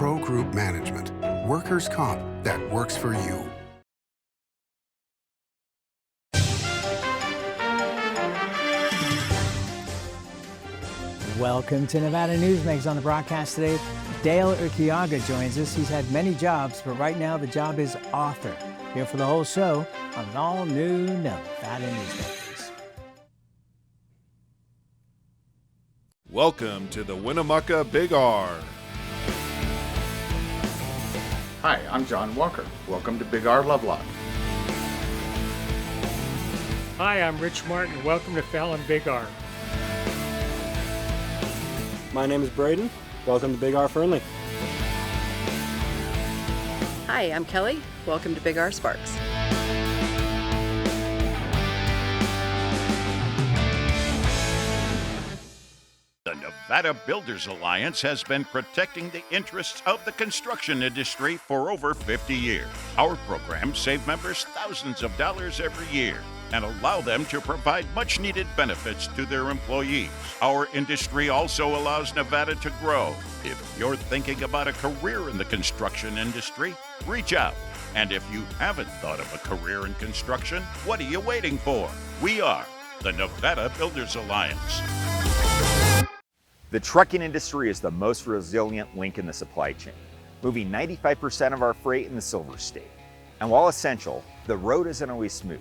Pro Group Management. Workers' comp that works for you. Welcome to Nevada Newsmakers. On the broadcast today, Dale Erquiaga joins us. He's had many jobs, but right now the job is author. Here for the whole show on an all-new Nevada Newsmakers. Welcome to the Winnemucca Big R. Hi, I'm John Walker. Welcome to Big R Lovelock. Hi, I'm Rich Martin. Welcome to Fallon Big R. My name is Braden. Welcome to Big R Fernley. Hi, I'm Kelly. Welcome to Big R Sparks. The Nevada Builders Alliance has been protecting the interests of the construction industry for over 50 years. Our programs save members thousands of dollars every year and allow them to provide much-needed benefits to their employees. Our industry also allows Nevada to grow. If you're thinking about a career in the construction industry, reach out. And if you haven't thought of a career in construction, what are you waiting for? We are the Nevada Builders Alliance. The trucking industry is the most resilient link in the supply chain, moving 95% of our freight in the Silver State. And while essential, the road isn't always smooth.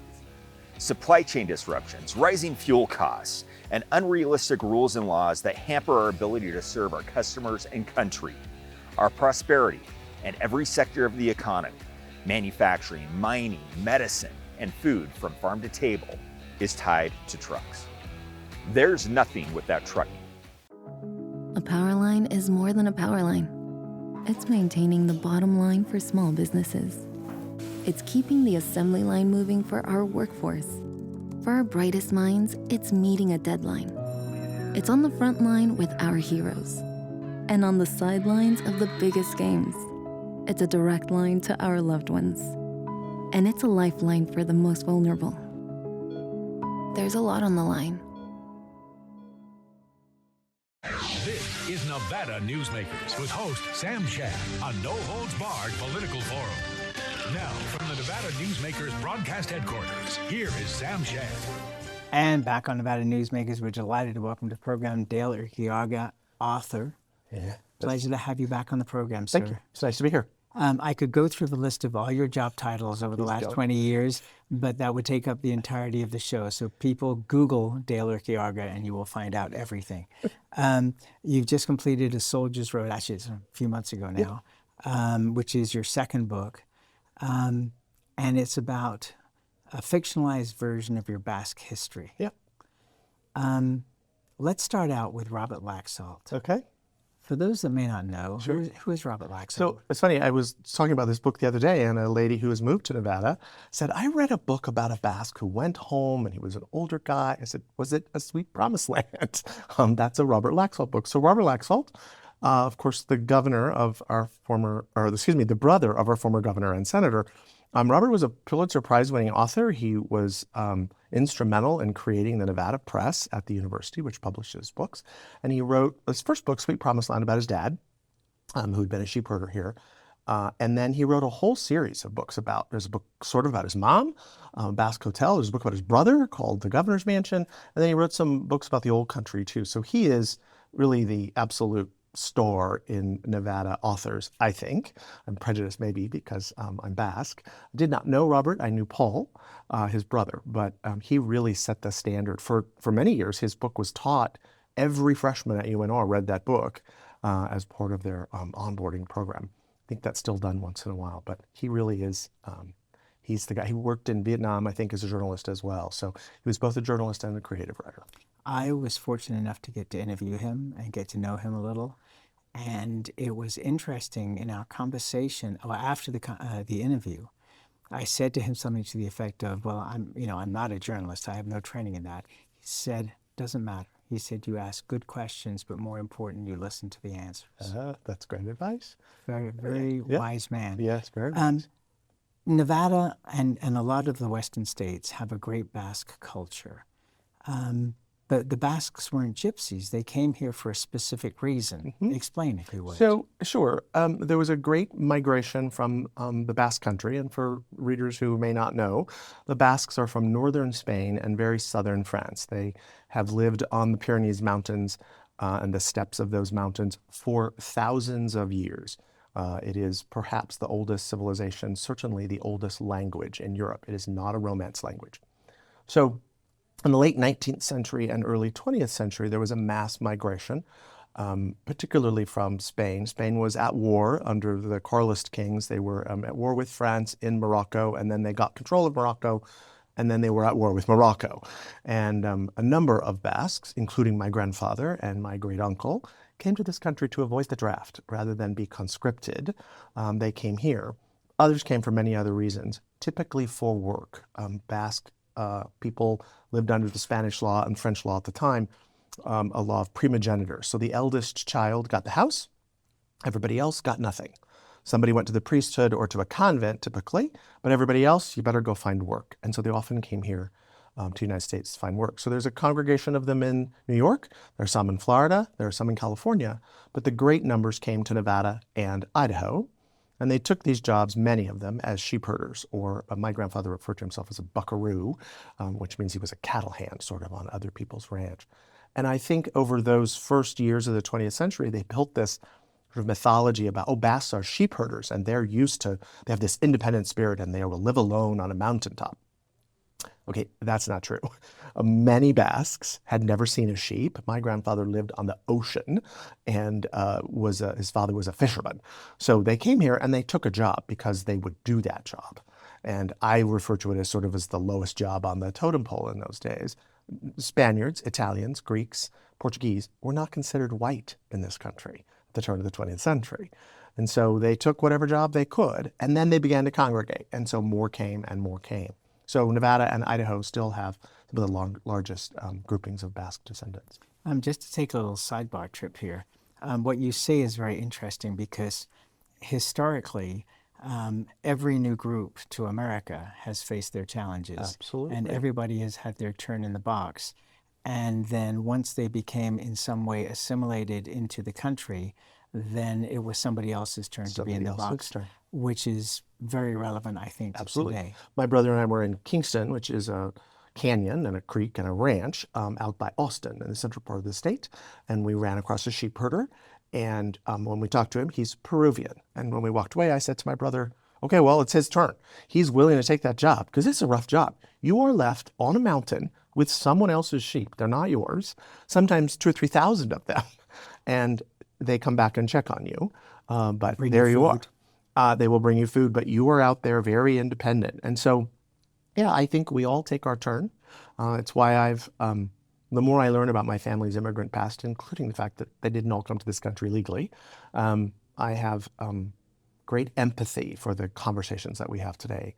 Supply chain disruptions, rising fuel costs, and unrealistic rules and laws that hamper our ability to serve our customers and country. Our prosperity in every sector of the economy, manufacturing, mining, medicine, and food from farm to table, is tied to trucks. There's nothing without trucking. A power line is more than a power line. It's maintaining the bottom line for small businesses. It's keeping the assembly line moving for our workforce. For our brightest minds, it's meeting a deadline. It's on the front line with our heroes. And on the sidelines of the biggest games. It's a direct line to our loved ones. And it's a lifeline for the most vulnerable. There's a lot on the line. This is Nevada Newsmakers with host Sam Shad, a no-holds-barred political forum. Now, from the Nevada Newsmakers broadcast headquarters, here is Sam Shad. And back on Nevada Newsmakers, we're delighted to welcome to the program Dale Erquiaga, author. Yeah. Pleasure to have you back on the program, sir. Thank you. It's nice to be here. I could go through the list of all your job titles over the last 20 years, but that would take up the entirety of the show. So people Google Dale Erquiaga and you will find out everything. You've just completed A Soldier's Road, actually it's a few months ago now, which is your second book. And it's about a fictionalized version of your Basque history. Yeah. Let's start out with Robert Laxalt. Okay. For those that may not know, Sure. who is Robert Laxalt? So it's funny, I was talking about this book the other day, and a lady who has moved to Nevada said, I read a book about a Basque who went home and he was an older guy. I said, was it A Sweet Promised Land? That's a Robert Laxalt book. So Robert Laxalt, of course, the brother of our former governor and senator. Robert was a Pulitzer Prize-winning author. He was instrumental in creating the Nevada Press at the university, which publishes books. And he wrote his first book, Sweet Promised Land, about his dad, who'd been a sheep herder here. And then he wrote a whole series of books there's a book sort of about his mom, Basque Hotel. There's a book about his brother called The Governor's Mansion. And then he wrote some books about the old country, too. So he is really the absolute star in Nevada authors, I think. I'm prejudiced maybe because I'm Basque. I did not know Robert. I knew Paul, his brother, but he really set the standard. For many years, his book was taught. Every freshman at UNR read that book as part of their onboarding program. I think that's still done once in a while, but he really is, he's the guy. He worked in Vietnam, I think, as a journalist as well. So he was both a journalist and a creative writer. I was fortunate enough to get to interview him and get to know him a little. And it was interesting in our conversation, after the interview, I said to him something to the effect of, well, I'm not a journalist. I have no training in that. He said, doesn't matter. He said, you ask good questions, but more important, you listen to the answers. That's great advice. Very, very wise man. Yes, very wise. Nevada and a lot of the Western states have a great Basque culture. But the Basques weren't gypsies. They came here for a specific reason. Explain, if you would. So, sure. There was a great migration from the Basque Country, and for readers who may not know, the Basques are from northern Spain and very southern France. They have lived on the Pyrenees Mountains and the steppes of those mountains for thousands of years. It is perhaps the oldest civilization, certainly the oldest language in Europe. It is not a Romance language. So, in the late 19th century and early 20th century, there was a mass migration, particularly from Spain. Spain was at war under the Carlist kings. They were at war with France in Morocco, and then they got control of Morocco, and then they were at war with Morocco. And a number of Basques, including my grandfather and my great-uncle, came to this country to avoid the draft rather than be conscripted. They came here. Others came for many other reasons, typically for work. Basque people lived under the Spanish law and French law at the time, a law of primogeniture. So the eldest child got the house, everybody else got nothing. Somebody went to the priesthood or to a convent typically, but everybody else, you better go find work. And so they often came here to the United States to find work. So there's a congregation of them in New York, there are some in Florida, there are some in California, but the great numbers came to Nevada and Idaho. And they took these jobs, many of them, as sheep herders, or my grandfather referred to himself as a buckaroo, which means he was a cattle hand, sort of, on other people's ranch. And I think over those first years of the 20th century, they built this sort of mythology about, oh, Basques are sheep herders, and they have this independent spirit, and they will live alone on a mountaintop. Okay, that's not true. Many Basques had never seen a sheep. My grandfather lived on the ocean and his father was a fisherman. So they came here and they took a job because they would do that job. And I refer to it as sort of as the lowest job on the totem pole in those days. Spaniards, Italians, Greeks, Portuguese were not considered white in this country at the turn of the 20th century. And so they took whatever job they could, and then they began to congregate. And so more came and more came. So Nevada and Idaho still have some of the largest groupings of Basque descendants. Just to take a little sidebar trip here, what you say is very interesting because historically, every new group to America has faced their challenges. Absolutely. And everybody has had their turn in the box. And then once they became in some way assimilated into the country, then it was somebody else's turn to be in the box, which is very relevant, I think, Absolutely. today. My brother and I were in Kingston, which is a canyon and a creek and a ranch out by Austin in the central part of the state. And we ran across a sheep herder. And when we talked to him, he's Peruvian. And when we walked away, I said to my brother, okay, well, it's his turn. He's willing to take that job because it's a rough job. You are left on a mountain with someone else's sheep. They're not yours. Sometimes 2,000 or 3,000 of them. And they come back and check on you. But there you are. They will bring you food, but you are out there very independent. And so, yeah, I think we all take our turn. It's why the more I learn about my family's immigrant past, including the fact that they didn't all come to this country legally, I have great empathy for the conversations that we have today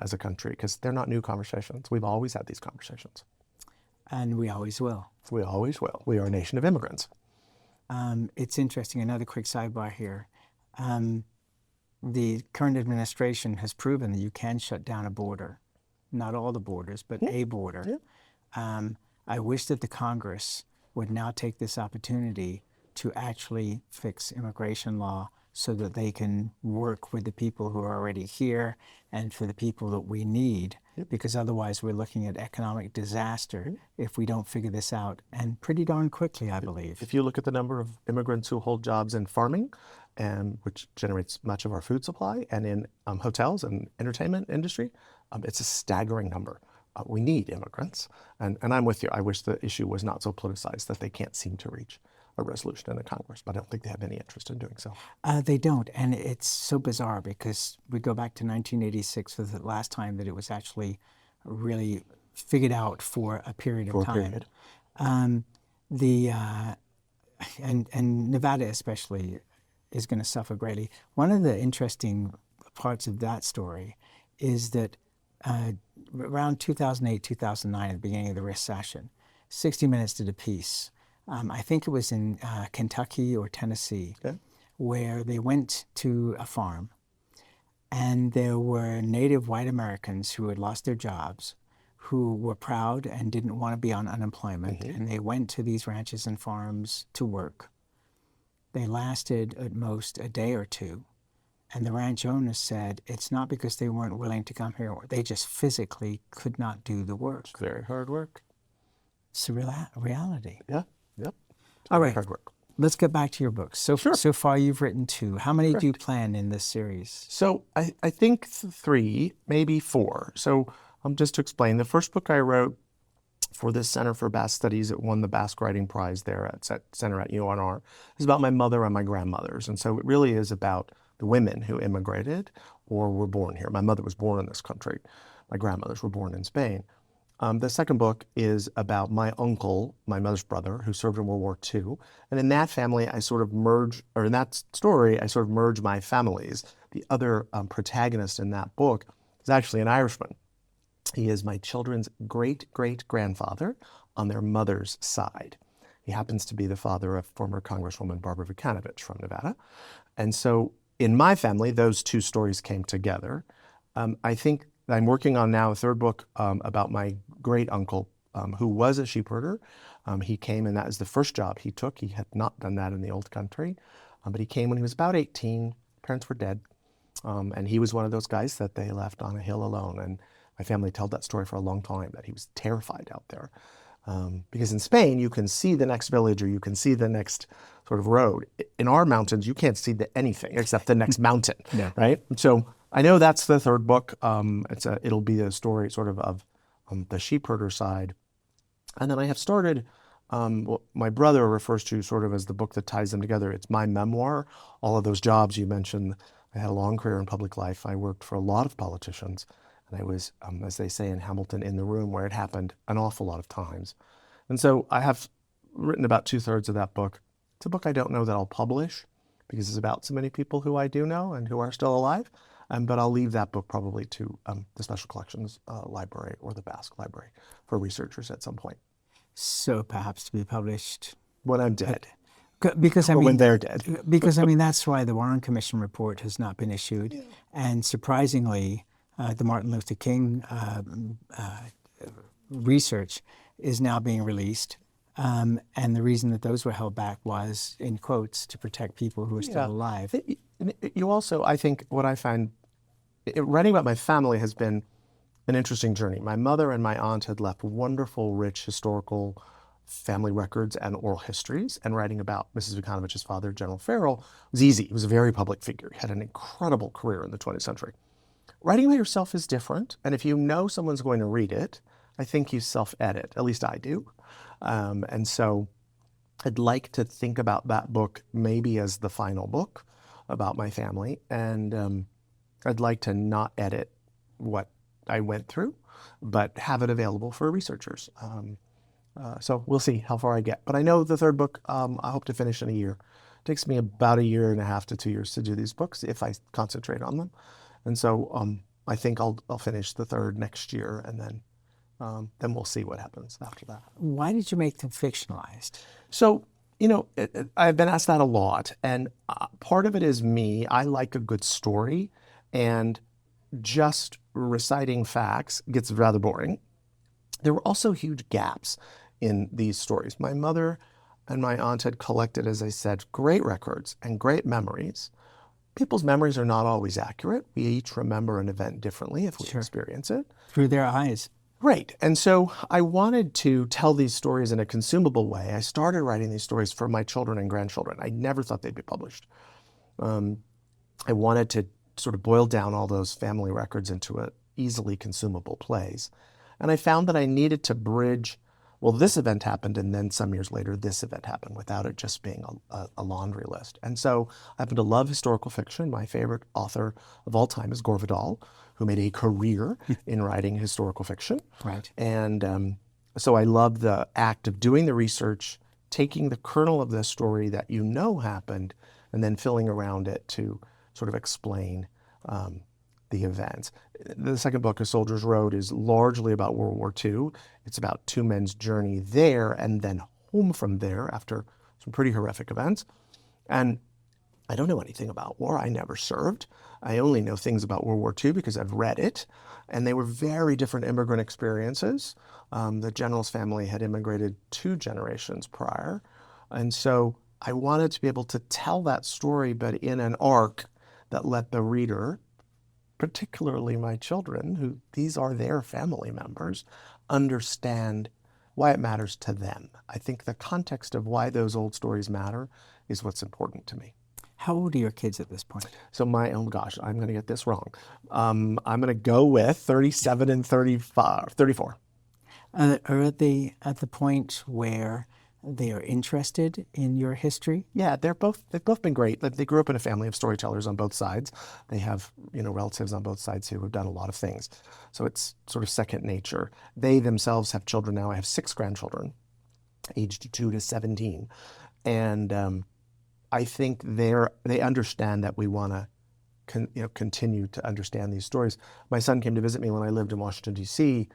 as a country, because they're not new conversations. We've always had these conversations. And we always will. We always will. We are a nation of immigrants. It's interesting, another quick sidebar here. The current administration has proven that you can shut down a border. Not all the borders, but a border. Yeah. I wish that the Congress would now take this opportunity to actually fix immigration law so that they can work with the people who are already here and for the people that we need, because otherwise we're looking at economic disaster if we don't figure this out, and pretty darn quickly, I believe. If you look at the number of immigrants who hold jobs in farming, which generates much of our food supply, and in hotels and entertainment industry, it's a staggering number. We need immigrants, and I'm with you. I wish the issue was not so politicized that they can't seem to reach a resolution in the Congress, but I don't think they have any interest in doing so. They don't, and it's so bizarre because we go back to 1986 for the last time that it was actually really figured out for a period of time. And Nevada especially is going to suffer greatly. One of the interesting parts of that story is that around 2008, 2009, at the beginning of the recession, 60 Minutes did a piece. I think it was in Kentucky or Tennessee, where they went to a farm and there were native white Americans who had lost their jobs, who were proud and didn't want to be on unemployment, and they went to these ranches and farms to work. They lasted at most a day or two, and the ranch owners said it's not because they weren't willing to come here, they just physically could not do the work. It's very hard work. It's a reality. Yeah, yep. All right, hard work. Let's get back to your books. So far you've written 2. How many do you plan in this series? So I think 3, maybe 4. So just to explain, the first book I wrote for the Center for Basque Studies, it won the Basque Writing Prize there at Center at UNR, is about my mother and my grandmothers. And so it really is about the women who immigrated or were born here. My mother was born in this country. My grandmothers were born in Spain. The second book is about my uncle, my mother's brother, who served in World War II. And in that family, in that story, I sort of merge my families. The other protagonist in that book is actually an Irishman. He is my children's great-great-grandfather on their mother's side. He happens to be the father of former Congresswoman Barbara Vukanovich from Nevada. And so in my family, those 2 stories came together. I think I'm working on now a third book about my great uncle who was a sheep herder. He came, and that is the first job he took. He had not done that in the old country, but he came when he was about 18. Parents were dead, and he was one of those guys that they left on a hill alone. And my family told that story for a long time, that he was terrified out there. Because in Spain, you can see the next village or you can see the next sort of road. In our mountains, you can't see anything except the next mountain, right? So I know that's the third book. It'll be a story sort of the sheep herder side. And then I have started, what my brother refers to sort of as the book that ties them together. It's my memoir. All of those jobs you mentioned. I had a long career in public life. I worked for a lot of politicians. And I was, as they say in Hamilton, in the room where it happened an awful lot of times. And so I have written about 2/3 of that book. It's a book I don't know that I'll publish because it's about so many people who I do know and who are still alive. But I'll leave that book probably to the Special Collections Library or the Basque Library for researchers at some point. So perhaps to be published when I'm dead. Because when they're dead. Because that's why the Warren Commission report has not been issued. Yeah. And surprisingly, the Martin Luther King research is now being released. And the reason that those were held back was, in quotes, to protect people who are still alive. You also, I think, what I find, writing about my family has been an interesting journey. My mother and my aunt had left wonderful, rich historical family records and oral histories, and writing about Mrs. Vukanovich's father, General Farrell, was easy. He was a very public figure. He had an incredible career in the 20th century. Writing about yourself is different, and if you know someone's going to read it, I think you self-edit, at least I do. And so I'd like to think about that book maybe as the final book about my family, and I'd like to not edit what I went through, but have it available for researchers. So we'll see how far I get. But I know the third book, I hope to finish in a year. It takes me about 1.5 to 2 years to do these books if I concentrate on them. And so I think I'll finish the third next year, and then we'll see what happens after that. Why did you make them fictionalized? So, I've been asked that a lot, and part of it is me. I like a good story, and just reciting facts gets rather boring. There were also huge gaps in these stories. My mother and my aunt had collected, as I said, great records and great memories. People's memories are not always accurate. We each remember an event differently if we experience it. Through their eyes. Right. And so I wanted to tell these stories in a consumable way. I started writing these stories for my children and grandchildren. I never thought they'd be published. I wanted to sort of boil down all those family records into a easily consumable place. And I found that I needed to bridge, well, this event happened, and then some years later, this event happened, without it just being a laundry list. And so I happen to love historical fiction. My favorite author of all time is Gore Vidal, who made a career in writing historical fiction. Right. And so I love the act of doing the research, taking the kernel of the story that you know happened, and then filling around it to sort of explain the events. The second book, A Soldier's Road, is largely about World War II. It's about two men's journey there and then home from there after some pretty horrific events. And I don't know anything about war. I never served. I only know things about World War II because I've read it. And they were very different immigrant experiences. The general's family had immigrated 2 generations prior. And so I wanted to be able to tell that story, but in an arc that let the reader, particularly my children, who these are their family members, understand why it matters to them. I think the context of why those old stories matter is what's important to me. How old are your kids at this point? So oh gosh, I'm going to get this wrong. I'm going to go with 37 and 34. Are they at the point where they are interested in your history? Yeah, they've both been great. They grew up in a family of storytellers on both sides. They have, relatives on both sides who have done a lot of things. So it's sort of second nature. They themselves have children now. I have 6 grandchildren, aged 2 to 17. And I think they understand that we want to continue to understand these stories. My son came to visit me when I lived in Washington, D.C.,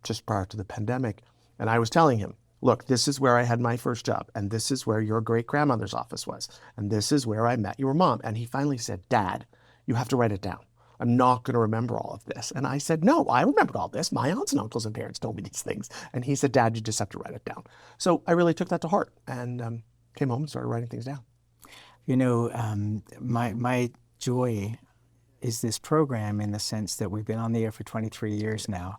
just prior to the pandemic. And I was telling him, look, this is where I had my first job, and this is where your great-grandmother's office was, and this is where I met your mom. And he finally said, Dad, you have to write it down. I'm not going to remember all of this. And I said, no, I remembered all this. My aunts and uncles and parents told me these things. And he said, Dad, you just have to write it down. So I really took that to heart and came home and started writing things down. My joy is this program in the sense that we've been on the air for 23 years now.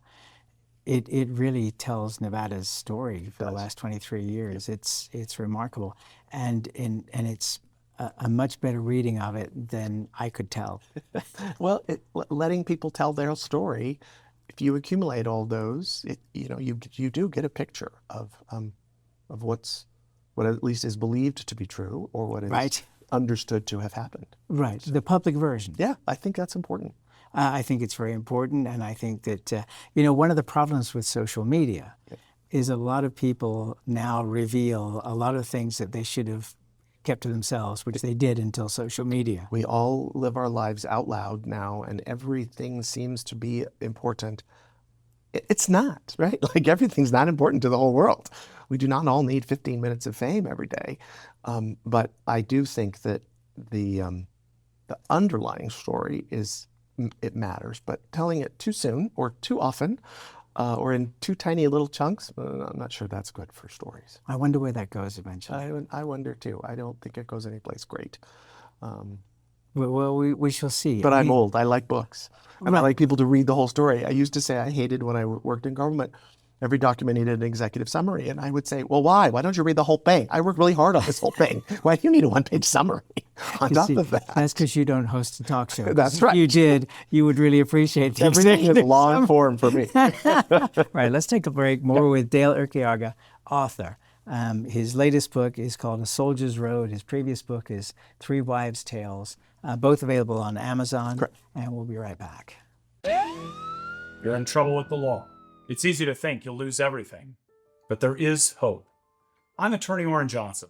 It really tells Nevada's story for the last 23 years. It's remarkable, and it's a much better reading of it than I could tell. Well, letting people tell their story, if you accumulate all those, you do get a picture of what at least is believed to be true, or what is understood to have happened. Right, the public version. Yeah, I think that's important. I think it's very important, and I think that, one of the problems with social media is a lot of people now reveal a lot of things that they should have kept to themselves, which they did until social media. We all live our lives out loud now, and everything seems to be important. It's not, right? Like, everything's not important to the whole world. We do not all need 15 minutes of fame every day. But I do think that the underlying story it matters, but telling it too soon or too often or in too tiny little chunks, I'm not sure that's good for stories. I wonder where that goes eventually. I wonder too. I don't think it goes anyplace great. Well, we shall see. But I'm old. I like books. I like people to read the whole story. I used to say I hated when I worked in government. Every document needed an executive summary. And I would say, well, why? Why don't you read the whole thing? I worked really hard on this whole thing. Why do you need a 1-page summary on top of that? That's because you don't host a talk show. That's right. If you did, you would really appreciate the Everything is long form for me. Right, let's take a break. More with Dale Erquiaga, author. His latest book is called A Soldier's Road. His previous book is 3 Wives' Tales, both available on Amazon. Correct. And we'll be right back. You're in trouble with the law. It's easy to think you'll lose everything, but there is hope. I'm attorney Orrin Johnson.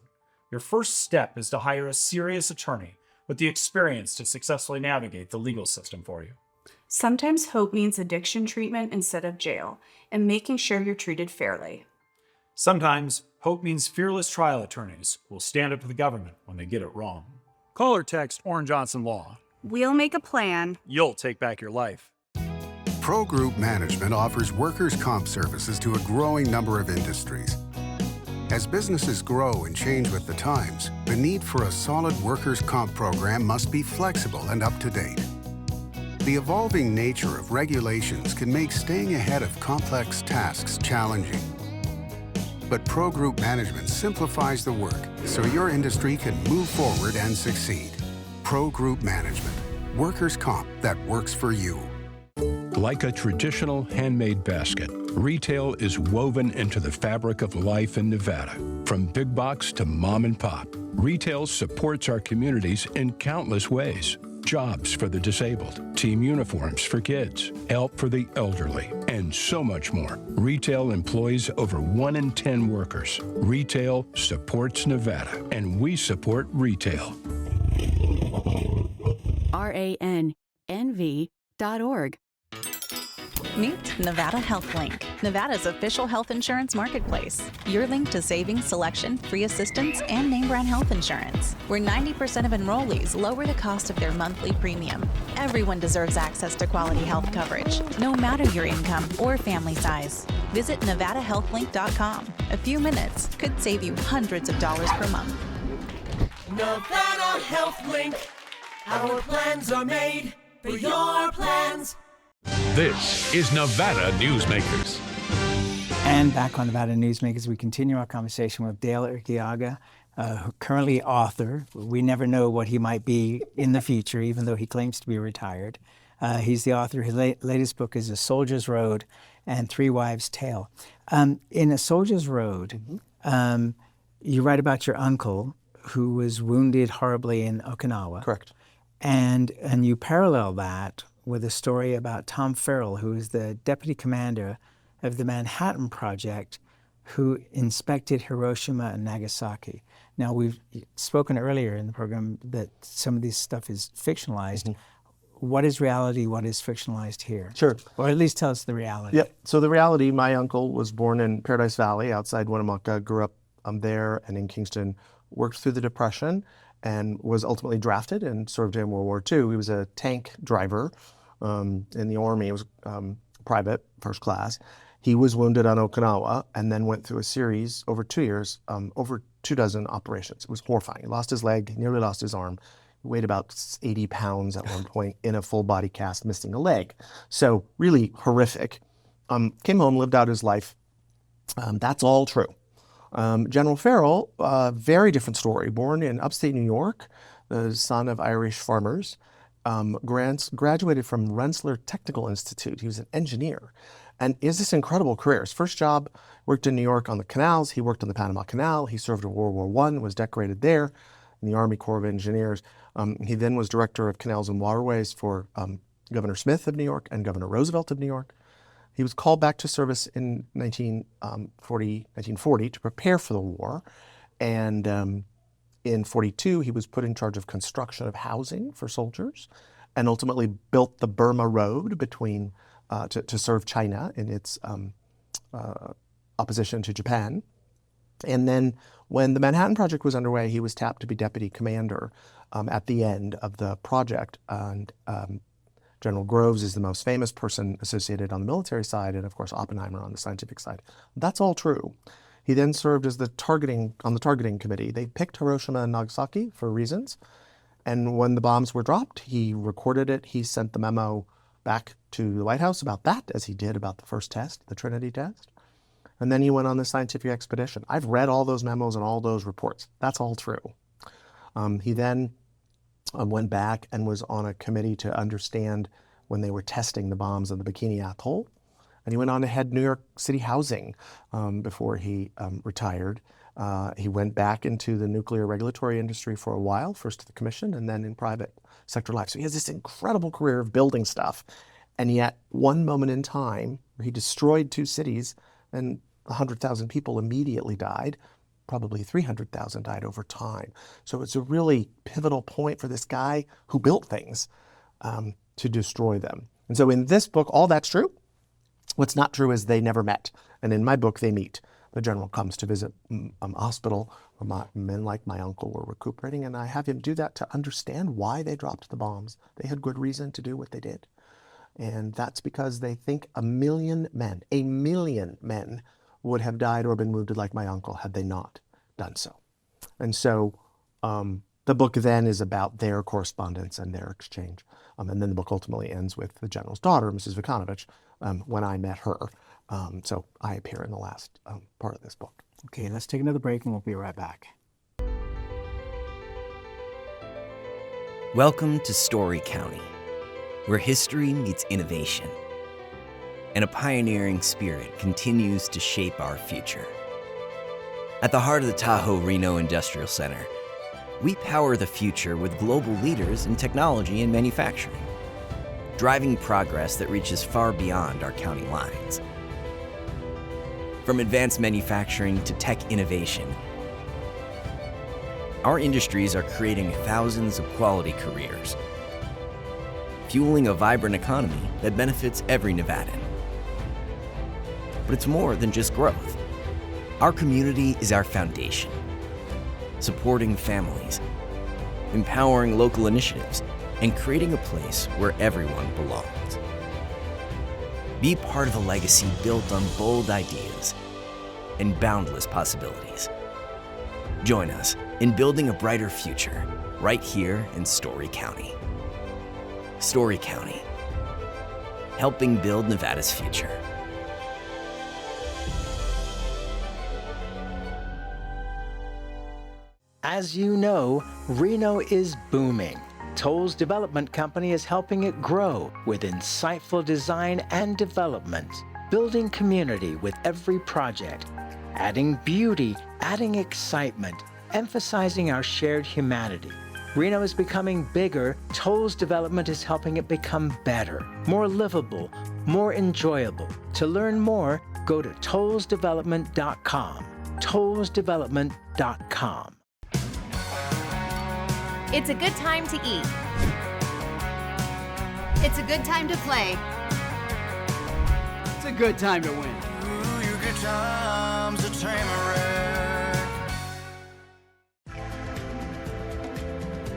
Your first step is to hire a serious attorney with the experience to successfully navigate the legal system for you. Sometimes hope means addiction treatment instead of jail, and making sure you're treated fairly. Sometimes hope means fearless trial attorneys will stand up to the government when they get it wrong. Call or text Orrin Johnson Law. We'll make a plan. You'll take back your life. Pro Group Management offers workers' comp services to a growing number of industries. As businesses grow and change with the times, the need for a solid workers' comp program must be flexible and up to date. The evolving nature of regulations can make staying ahead of complex tasks challenging. But Pro Group Management simplifies the work so your industry can move forward and succeed. Pro Group Management, workers' comp that works for you. Like a traditional handmade basket, retail is woven into the fabric of life in Nevada. From big box to mom and pop, retail supports our communities in countless ways. Jobs for the disabled, team uniforms for kids, help for the elderly, and so much more. Retail employs over 1 in 10 workers. Retail supports Nevada, and we support retail. RANNV.org. Meet Nevada Health Link, Nevada's official health insurance marketplace. Your link to savings, selection, free assistance, and name brand health insurance, where 90% of enrollees lower the cost of their monthly premium. Everyone deserves access to quality health coverage, no matter your income or family size. Visit NevadaHealthLink.com. A few minutes could save you hundreds of dollars per month. Nevada Health Link. Our plans are made for your plans. This is Nevada Newsmakers. And back on Nevada Newsmakers, we continue our conversation with Dale Erquiaga, currently author. We never know what he might be in the future, even though he claims to be retired. He's the author. His latest book is A Soldier's Road and Three Wives' Tale. In A Soldier's Road, you write about your uncle who was wounded horribly in Okinawa. Correct. And you parallel that with a story about Tom Farrell, who is the deputy commander of the Manhattan Project, who inspected Hiroshima and Nagasaki. Now, we've spoken earlier in the program that some of this stuff is fictionalized. Mm-hmm. What is reality? What is fictionalized here? Sure. Or at least tell us the reality. Yep. So the reality, my uncle was born in Paradise Valley outside Winnemucca, grew up there and in Kingston, worked through the Depression, and was ultimately drafted and served in World War II. He was a tank driver in the Army. He was private, first class. He was wounded on Okinawa and then went through a series over 2 years, over 24 operations. It was horrifying. He lost his leg, he nearly lost his arm. He weighed about 80 pounds at one point in a full body cast, missing a leg. So really horrific. Came home, lived out his life. That's all true. General Farrell, very different story. Born in upstate New York, the son of Irish farmers, graduated from Rensselaer Technical Institute. He was an engineer, and he has this incredible career. His first job, worked in New York on the canals. He worked on the Panama Canal. He served in World War I, was decorated there in the Army Corps of Engineers. He then was director of canals and waterways for Governor Smith of New York and Governor Roosevelt of New York. He was called back to service in 1940 to prepare for the war. And in 42, he was put in charge of construction of housing for soldiers and ultimately built the Burma Road between to serve China in its opposition to Japan. And then when the Manhattan Project was underway, he was tapped to be deputy commander at the end of the project. And General Groves is the most famous person associated on the military side, and of course Oppenheimer on the scientific side. That's all true. He then served as on the targeting committee. They picked Hiroshima and Nagasaki for reasons, and when the bombs were dropped, he recorded it. He sent the memo back to the White House about that, as he did about the first test, the Trinity test. And then he went on the scientific expedition. I've read all those memos and all those reports. That's all true. He then went back and was on a committee to understand when they were testing the bombs on the Bikini Atoll. And he went on to head New York City housing before he retired. He went back into the nuclear regulatory industry for a while, first to the commission and then in private sector life. So he has this incredible career of building stuff. And yet one moment in time where he destroyed 2 cities and 100,000 people immediately died. Probably 300,000 died over time. So it's a really pivotal point for this guy who built things to destroy them. And so in this book, all that's true. What's not true is they never met. And in my book, they meet. The general comes to visit a hospital where men like my uncle were recuperating, and I have him do that to understand why they dropped the bombs. They had good reason to do what they did. And that's because they think 1 million men would have died or been wounded like my uncle had they not done so. And so the book then is about their correspondence and their exchange. And then the book ultimately ends with the general's daughter, Mrs. Vukanovic, when I met her. So I appear in the last part of this book. Okay, let's take another break and we'll be right back. Welcome to Story County, where history meets innovation, and a pioneering spirit continues to shape our future. At the heart of the Tahoe Reno Industrial Center, we power the future with global leaders in technology and manufacturing, driving progress that reaches far beyond our county lines. From advanced manufacturing to tech innovation, our industries are creating thousands of quality careers, fueling a vibrant economy that benefits every Nevadan. but it's more than just growth. Our community is our foundation, supporting families, empowering local initiatives, and creating a place where everyone belongs. Be part of a legacy built on bold ideas and boundless possibilities. Join us in building a brighter future right here in Story County. Story County, helping build Nevada's future. As you know, Reno is booming. Toll's development company is helping it grow with insightful design and development, building community with every project, adding beauty, adding excitement, emphasizing our shared humanity. Reno is becoming bigger. Toll's development is helping it become better, more livable, more enjoyable. To learn more, go to tollsdevelopment.com. tollsdevelopment.com. It's a good time to eat. It's a good time to play. It's a good time to win. Ooh, your good times are Tamarack.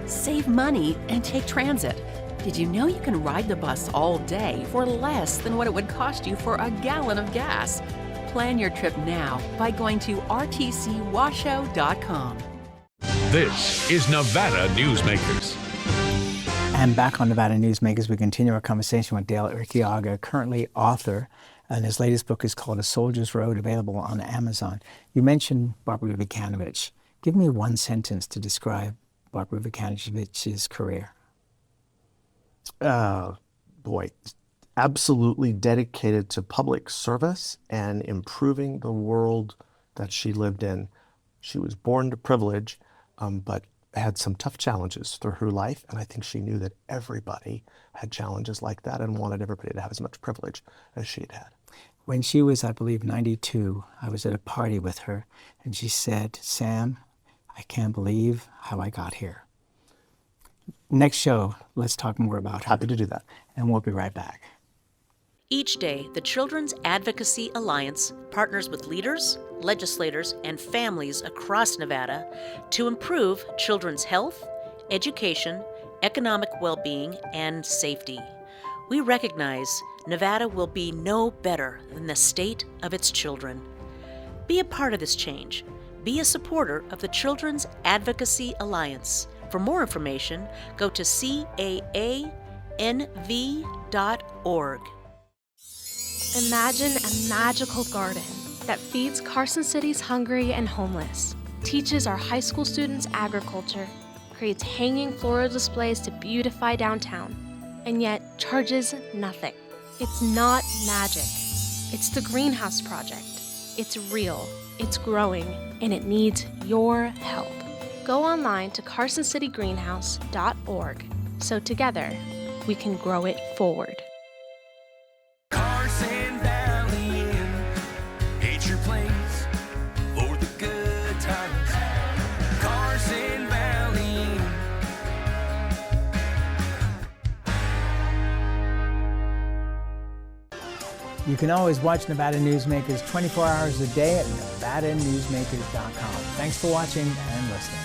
Save money and take transit. Did you know you can ride the bus all day for less than what it would cost you for a gallon of gas? Plan your trip now by going to rtcwashoe.com. This is Nevada Newsmakers. And back on Nevada Newsmakers, we continue our conversation with Dale Erquiaga, currently author, and his latest book is called A Soldier's Road, available on Amazon. You mentioned Barbara Vukanovic. Give me one sentence to describe Barbara Vukanovic's career. Boy, absolutely dedicated to public service and improving the world that she lived in. She was born to privilege, but had some tough challenges through her life, and I think she knew that everybody had challenges like that and wanted everybody to have as much privilege as she had had. When she was, I believe, 92, I was at a party with her, and she said, "Sam, I can't believe how I got here." Next show, let's talk more about her. Happy to do that. And we'll be right back. Each day, the Children's Advocacy Alliance partners with leaders, legislators, and families across Nevada to improve children's health, education, economic well-being, and safety. We recognize Nevada will be no better than the state of its children. Be a part of this change. Be a supporter of the Children's Advocacy Alliance. For more information, go to caanv.org. Imagine a magical garden that feeds Carson City's hungry and homeless, teaches our high school students agriculture, creates hanging floral displays to beautify downtown, and yet charges nothing. It's not magic. It's the Greenhouse Project. It's real, it's growing, and it needs your help. Go online to carsоncitygreenhouse.org so together we can grow it forward. Carson Valley Inn, it's your place for the good times. Carson Valley Inn. You can always watch Nevada Newsmakers 24 hours a day at NevadaNewsmakers.com. Thanks for watching and listening.